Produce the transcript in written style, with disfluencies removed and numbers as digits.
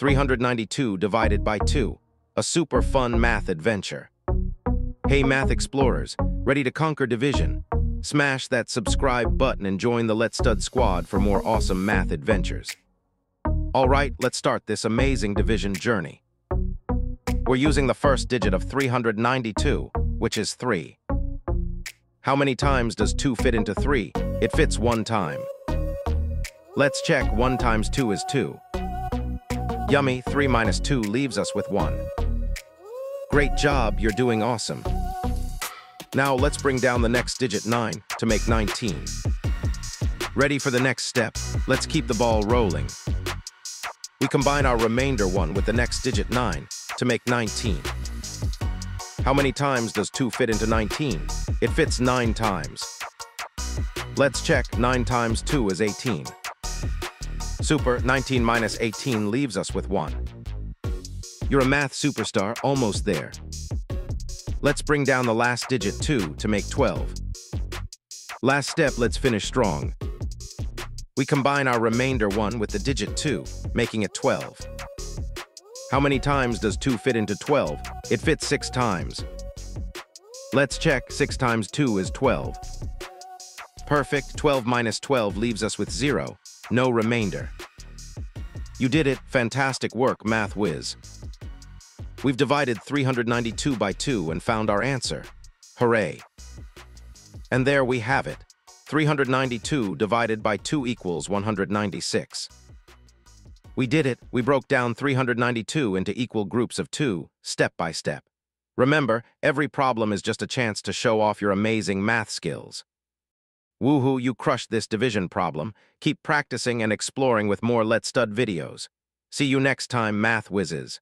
392 divided by 2, a super fun math adventure. Hey Math Explorers, ready to conquer division? Smash that subscribe button and join the Let's Stud squad for more awesome math adventures. Alright, let's start this amazing division journey. We're using the first digit of 392, which is 3. How many times does 2 fit into 3? It fits 1 time. Let's check. 1 times 2 is 2. Yummy, 3 minus 2 leaves us with 1. Great job, you're doing awesome. Now let's bring down the next digit 9 to make 19. Ready for the next step? Let's keep the ball rolling. We combine our remainder 1 with the next digit 9 to make 19. How many times does 2 fit into 19? It fits 9 times. Let's check. 9 times 2 is 18. Super, 19 minus 18 leaves us with 1. You're a math superstar, almost there. Let's bring down the last digit 2 to make 12. Last step, let's finish strong. We combine our remainder 1 with the digit 2, making it 12. How many times does 2 fit into 12? It fits 6 times. Let's check. 6 times 2 is 12. Perfect. 12 minus 12 leaves us with 0. No remainder. You did it. Fantastic work, Math Whiz. We've divided 392 by 2 and found our answer. Hooray! And there we have it. 392 divided by 2 equals 196. We did it. We broke down 392 into equal groups of 2, step by step. Remember, every problem is just a chance to show off your amazing math skills. Woohoo, you crushed this division problem. Keep practicing and exploring with more Let's Stud videos. See you next time, Math Whizzes.